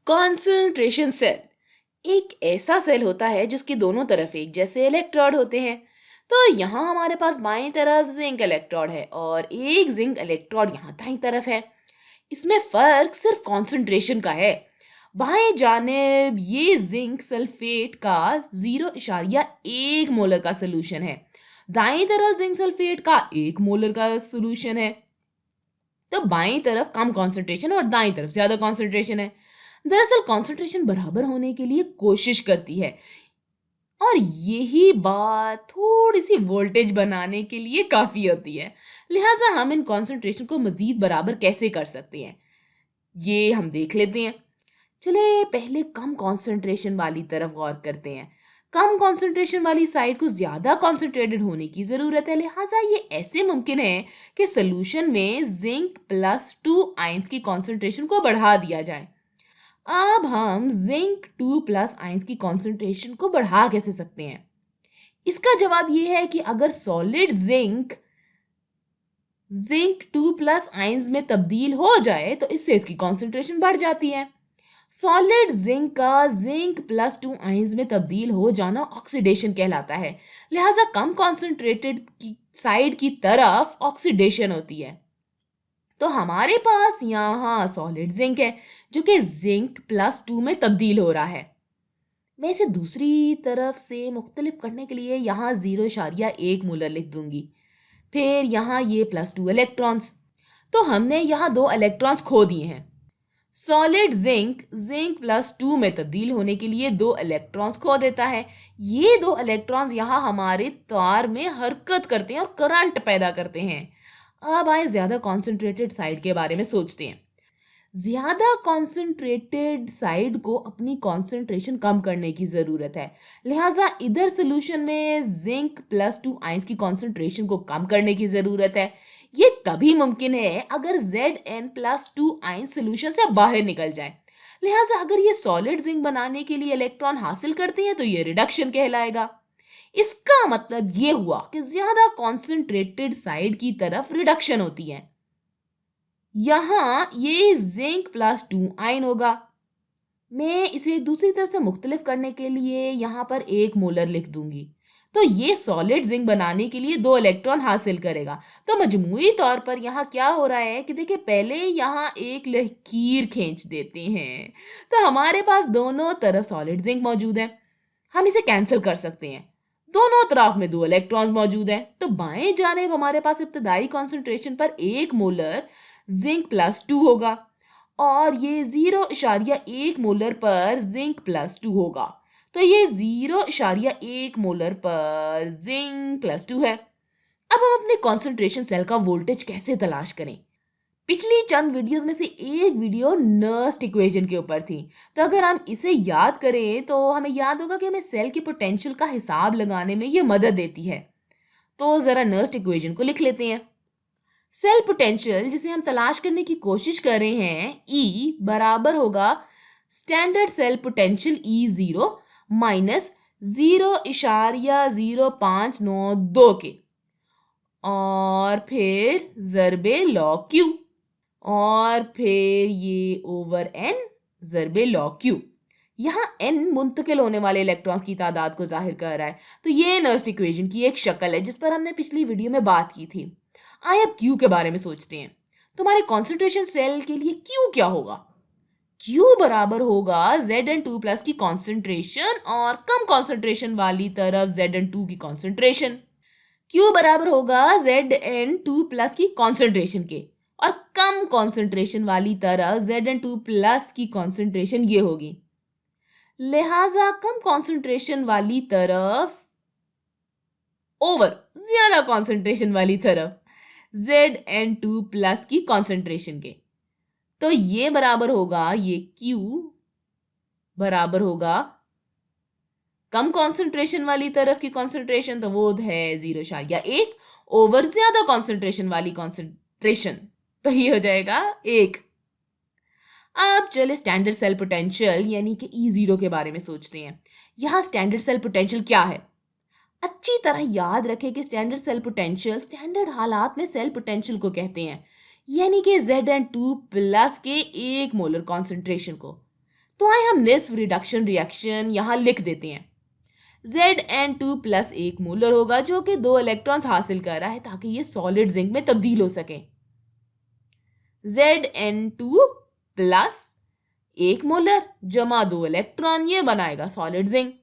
Concentration cell एक ऐसा cell होता है जिसके दोनों तरफ एक जैसे इलेक्ट्रोड होते हैं। तो यहाँ हमारे पास बाईं तरफ जिंक इलेक्ट्रोड है और एक जिंक इलेक्ट्रोड यहाँ दाईं तरफ है। इसमें फर्क सिर्फ कॉन्सेंट्रेशन का है। बाएं जानिब ये जिंक सल्फेट का 0.1 मोलर का सोल्यूशन है। दाईं तरफ जिंक सल्फेट का 1 मोलर का सोल्यूशन है। तो बाईं तरफ कम कॉन्सेंट्रेशन और दाईं तरफ ज्यादा कॉन्सेंट्रेशन है। दरअसल कॉन्सेंट्रेशन बराबर होने के लिए कोशिश करती है और यही बात थोड़ी सी वोल्टेज बनाने के लिए काफी होती है। लिहाजा हम इन कॉन्सेंट्रेशन को मजीद बराबर कैसे कर सकते हैं ये हम देख लेते हैं। चले पहले कम कॉन्सेंट्रेशन वाली तरफ गौर करते हैं। कम कॉन्सेंट्रेशन वाली साइड को ज्यादा कॉन्सेंट्रेटेड होने की जरूरत है। लिहाजा ये ऐसे मुमकिन है कि सोल्यूशन में जिंक +2 आयंस की कॉन्सेंट्रेशन को बढ़ा दिया जाए। अब हम जिंक 2+ आयंस की कॉन्सेंट्रेशन को बढ़ा कैसे सकते हैं? इसका जवाब ये है कि अगर सॉलिड जिंक 2+ आयंस में तब्दील हो जाए तो इससे इसकी कॉन्सेंट्रेशन बढ़ जाती है। सॉलिड जिंक का जिंक +2 आयंस में तब्दील हो जाना ऑक्सीडेशन कहलाता है। लिहाजा कम कॉन्सेंट्रेटेड की साइड की तरफ ऑक्सीडेशन होती है। तो हमारे पास यहाँ सॉलिड जिंक है जो कि जिंक +2 में तब्दील हो रहा है। मैं इसे दूसरी तरफ से मुख्तलिफ करने के लिए यहाँ 0.1 मोलर लिख दूंगी। फिर यहाँ ये +2 इलेक्ट्रॉन्स। तो हमने यहाँ 2 इलेक्ट्रॉन्स खो दिए हैं। सॉलिड जिंक +2 में तब्दील होने के लिए 2 इलेक्ट्रॉन्स खो देता है। ये 2 इलेक्ट्रॉन्स यहाँ हमारे तार में हरकत करते हैं और करंट पैदा करते हैं। अब आए ज्यादा कॉन्सेंट्रेटेड साइड के बारे में सोचते हैं। ज्यादा कॉन्सेंट्रेटेड साइड को अपनी कॉन्सेंट्रेशन कम करने की जरूरत है। लिहाजा इधर सोल्यूशन में जिंक +2 आयंस की कॉन्सेंट्रेशन को कम करने की जरूरत है। ये तभी मुमकिन है अगर Zn+2 आयंस सोल्यूशन से बाहर निकल जाए। लिहाजा अगर ये सॉलिड जिंक बनाने के लिए इलेक्ट्रॉन हासिल करते हैं तो ये रिडक्शन कहलाएगा। इसका मतलब ये हुआ कि ज्यादा कॉन्सेंट्रेटेड साइड की तरफ रिडक्शन होती है। यहां ये जिंक +2 आयन होगा। मैं इसे दूसरी तरफ से मुख्तलिफ करने के लिए यहां पर 1 मोलर लिख दूंगी। तो ये सॉलिड जिंक बनाने के लिए 2 इलेक्ट्रॉन हासिल करेगा। तो मजमूई तौर पर यहाँ क्या हो रहा है कि देखिए पहले यहाँ एक लकीर खींच देते हैं तो हमारे पास दोनों तरफ सॉलिड जिंक मौजूद है। हम इसे कैंसिल कर सकते हैं। दोनों तरफ में 2 इलेक्ट्रॉन्स मौजूद हैं। तो बाएं जानिब हमारे पास इब्तदाई कॉन्सेंट्रेशन पर 1 मोलर जिंक +2 होगा और ये 0.1 मोलर पर जिंक +2 होगा। तो ये 0.1 मोलर पर जिंक +2 है। अब हम अपने कॉन्सेंट्रेशन सेल का वोल्टेज कैसे तलाश करें? पिछली चंद वीडियोस में से एक वीडियो नर्स्ट इक्वेशन के ऊपर थी। तो अगर हम इसे याद करें तो हमें याद होगा कि हमें सेल की पोटेंशियल का हिसाब लगाने में ये मदद देती है। तो जरा नर्स्ट इक्वेशन को लिख लेते हैं। सेल पोटेंशियल जिसे हम तलाश करने की कोशिश कर रहे हैं E बराबर होगा standard cell potential E0 minus 0.0592 के और फिर ज़रबे log Q और फिर ये ओवर n ज़रबे log Q। यहाँ n मुंतकिल होने वाले इलेक्ट्रॉन्स की तादाद को जाहिर कर रहा है। तो ये नर्स्ट इक्वेशन की एक शक्ल है जिस पर हमने पिछली वीडियो में बात की थी। आइए अब Q के बारे में सोचते हैं। तो हमारे कॉन्सेंट्रेशन सेल के लिए Q क्या होगा? Q बराबर होगा Zn2+ की कॉन्सेंट्रेशन और कम कॉन्सेंट्रेशन वाली तरफ Zn2 की कॉन्सेंट्रेशन। Q बराबर होगा Zn2+ की कॉन्सेंट्रेशन के और कम कॉन्सेंट्रेशन वाली तरफ Zn2+ की कॉन्सेंट्रेशन ये होगी। लिहाजा कम कॉन्सेंट्रेशन वाली तरफ ओवर ज्यादा कॉन्सेंट्रेशन वाली तरफ Zn2+ की कॉन्सेंट्रेशन के। तो ये बराबर होगा ये Q बराबर होगा कम कॉन्सेंट्रेशन वाली तरफ की कॉन्सेंट्रेशन तो वो है 0.1 ओवर ज्यादा कॉन्सेंट्रेशन वाली कॉन्सेंट्रेशन तो ये हो जाएगा 1। अब चले स्टैंडर्ड सेल पोटेंशियल यानी कि E0 के बारे में सोचते हैं। यहाँ स्टैंडर्ड सेल पोटेंशियल क्या है? अच्छी तरह याद रखें कि स्टैंडर्ड सेल पोटेंशियल स्टैंडर्ड हालात में सेल पोटेंशियल को कहते हैं, यानी कि Zn2+ के 1 मोलर कॉन्सेंट्रेशन को। तो आए हम निस्फ रिडक्शन रिएक्शन यहाँ लिख देते हैं। Zn2 प्लस 1 मोलर होगा जो कि 2 इलेक्ट्रॉन्स हासिल कर रहा है ताकि ये सॉलिड जिंक में तब्दील हो सके। Zn2 प्लस 1 मोलर जमा 2 इलेक्ट्रॉन, ये बनाएगा सॉलिड जिंक।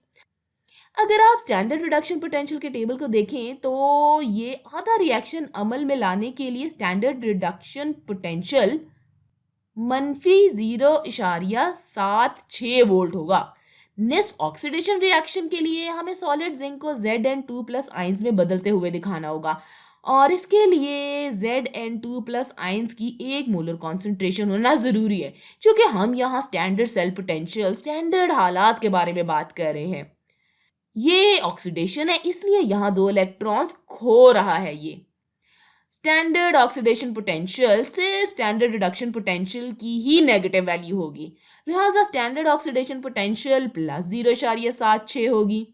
अगर आप स्टैंडर्ड रिडक्शन पोटेंशियल के टेबल को देखें तो ये आधा रिएक्शन अमल में लाने के लिए स्टैंडर्ड रिडक्शन पोटेंशियल -0.76 वोल्ट होगा। निस्फ ऑक्सीडेशन रिएक्शन के लिए हमें सॉलिड जिंक को Zn2 प्लस आयंस में बदलते हुए दिखाना होगा और इसके लिए Zn2 प्लस आयंस की 1 मोलर कॉन्सेंट्रेशन होना ज़रूरी है, क्योंकि हम यहाँ स्टैंडर्ड सेल पोटेंशियल स्टैंडर्ड हालात के बारे में बात कर रहे हैं। ये ऑक्सीडेशन है, इसलिए यहाँ 2 इलेक्ट्रॉन्स खो रहा है। ये स्टैंडर्ड ऑक्सीडेशन पोटेंशियल से स्टैंडर्ड रिडक्शन पोटेंशियल की ही नेगेटिव वैल्यू होगी, लिहाजा स्टैंडर्ड ऑक्सीडेशन पोटेंशियल प्लस 0.76 होगी।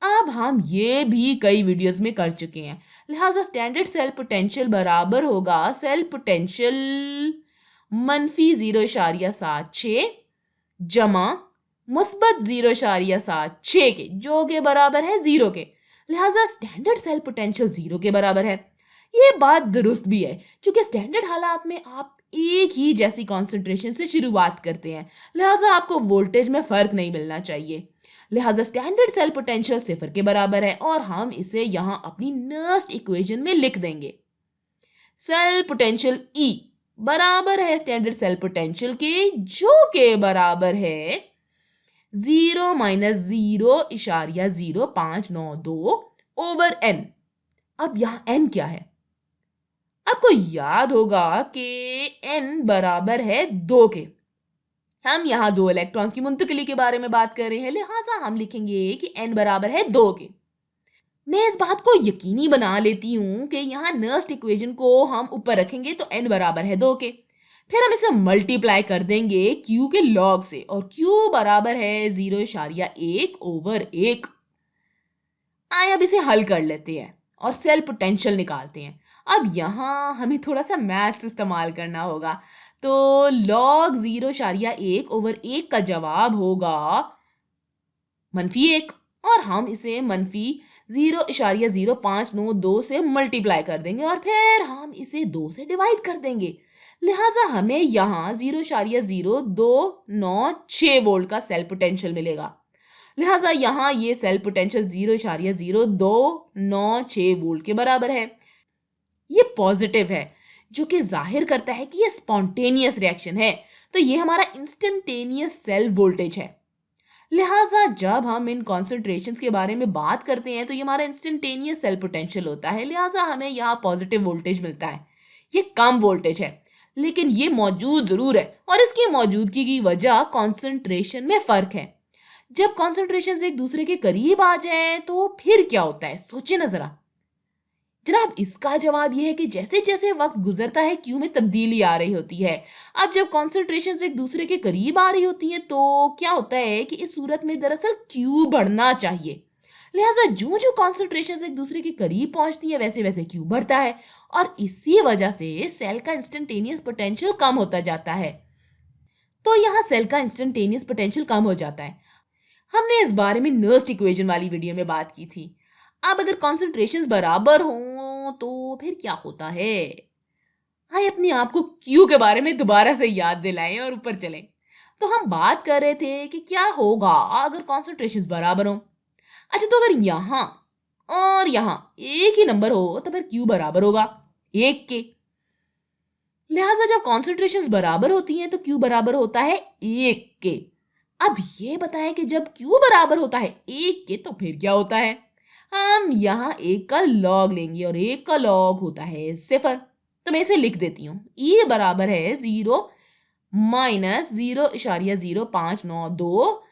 अब हम ये भी कई वीडियोस में कर चुके हैं, लिहाजा स्टैंडर्ड सेल पोटेंशियल बराबर होगा सेल पोटेंशियल -0.76 जमा मुस्बत 0.76 के, जो के बराबर है 0 के। लिहाजा स्टैंडर्ड सेल पोटेंशियल 0 के बराबर है। ये बात दुरुस्त भी है, क्योंकि स्टैंडर्ड हालात में आप एक ही जैसी कॉन्सेंट्रेशन से शुरुआत करते हैं, लिहाजा आपको वोल्टेज में फ़र्क नहीं मिलना चाहिए। लिहाजा स्टैंडर्ड सेल पोटेंशियल 0 के बराबर है और हम इसे यहाँ अपनी नर्स्ट इक्वेशन में लिख देंगे। सेल पोटेंशियल E बराबर है स्टैंडर्ड सेल पोटेंशियल के, जो के बराबर है 0 - 0.0592 ओवर n। अब यहाँ n क्या है? आपको याद होगा कि n बराबर है 2 के। हम यहाँ 2 इलेक्ट्रॉन्स की मुंतकिली के बारे में बात कर रहे हैं, लिहाजा हम लिखेंगे कि n बराबर है 2 के। मैं इस बात को यकीनी बना लेती हूँ कि यहाँ नर्स्ट इक्वेशन को हम ऊपर रखेंगे तो n बराबर है 2 के। फिर हम इसे मल्टीप्लाई कर देंगे q के लॉग से और q बराबर है 0.1 ओवर 1। आइए अब इसे हल कर लेते हैं और सेल पोटेंशियल निकालते हैं। अब यहाँ हमें थोड़ा सा मैथ्स इस्तेमाल करना होगा, तो लॉग 0.1 ओवर 1 का जवाब होगा -1 और हम इसे -0.0592 से मल्टीप्लाई कर देंगे और फिर हम इसे 2 से डिवाइड कर देंगे। लिहाजा हमें यहाँ 0.0296 वोल्ट का सेल पोटेंशियल मिलेगा। लिहाजा यहाँ ये सेल पोटेंशियल 0.0296 वोल्ट के बराबर है। ये पॉजिटिव है, जो कि जाहिर करता है कि ये स्पॉन्टेनियस रिएक्शन है, तो ये हमारा इंस्टेंटेनियस सेल वोल्टेज है। लिहाजा जब हम इन कॉन्सेंट्रेशंस के बारे में बात करते हैं तो ये हमारा इंस्टेंटेनियस सेल पोटेंशियल होता है, लिहाजा हमें यहाँ पॉजिटिव वोल्टेज मिलता है। ये कम वोल्टेज है, लेकिन ये मौजूद ज़रूर है और इसकी मौजूदगी की वजह कॉन्सेंट्रेशन में फ़र्क है। जब कॉन्सेंट्रेशन एक दूसरे के करीब आ जाए तो फिर क्या होता है, सोचिए ना ज़रा। जनाब, इसका जवाब यह है कि जैसे जैसे वक्त गुजरता है क्यू में तब्दीली आ रही होती है। अब जब कॉन्सेंट्रेशन एक दूसरे के करीब आ रही होती हैं तो क्या होता है कि इस सूरत में दरअसल क्यू बढ़ना चाहिए। लिहाजा जो जो कॉन्सेंट्रेशन एक दूसरे के करीब पहुंचती है वैसे वैसे क्यू बढ़ता है और इसी वजह से सेल का इंस्टेंटेनियस पोटेंशियल कम होता जाता है। तो यहाँ सेल का इंस्टेंटेनियस पोटेंशियल कम हो जाता है। हमने इस बारे में नर्स्ट इक्वेशन वाली वीडियो में बात की थी। अब अगर कॉन्सेंट्रेशंस बराबर हों तो फिर क्या होता है? आइए अपने आप को क्यू के बारे में दोबारा से याद दिलाएं और ऊपर चलें। तो हम बात कर रहे थे कि क्या होगा अगर कॉन्सेंट्रेशंस बराबर हों। अच्छा, तो अगर यहाँ और यहाँ एक ही नंबर हो तो फिर क्यू बराबर होगा 1 के। लिहाजा जब कॉन्सेंट्रेशंस बराबर होती हैं तो क्यू बराबर होता है 1 के। अब ये बताएं कि जब क्यू बराबर होता है 1 के तो फिर क्या होता है? हम यहाँ 1 का लॉग लेंगे और 1 का लॉग होता है 0। तो मैं इसे लिख देती हूँ। E बराबर है 0 - 0.0592।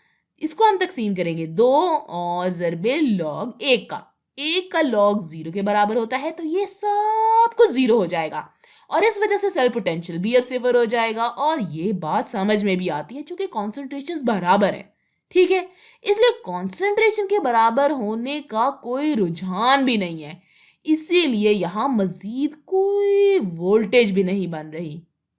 इसको हम तकसीम करेंगे 2 और ज़रबे लॉग 1 का। 1 का लॉग 0 के बराबर होता है, तो ये सब कुछ 0 हो जाएगा और इस वजह से सेल पोटेंशियल भी अब 0 हो जाएगा। और ये बात समझ में भी आती है क्योंकि कॉन्सेंट्रेशंस बराबर है, ठीक है। इसलिए कॉन्सेंट्रेशन के बराबर होने का कोई रुझान भी नहीं है, इसीलिए यहाँ मजीद कोई वोल्टेज भी नहीं बन रही।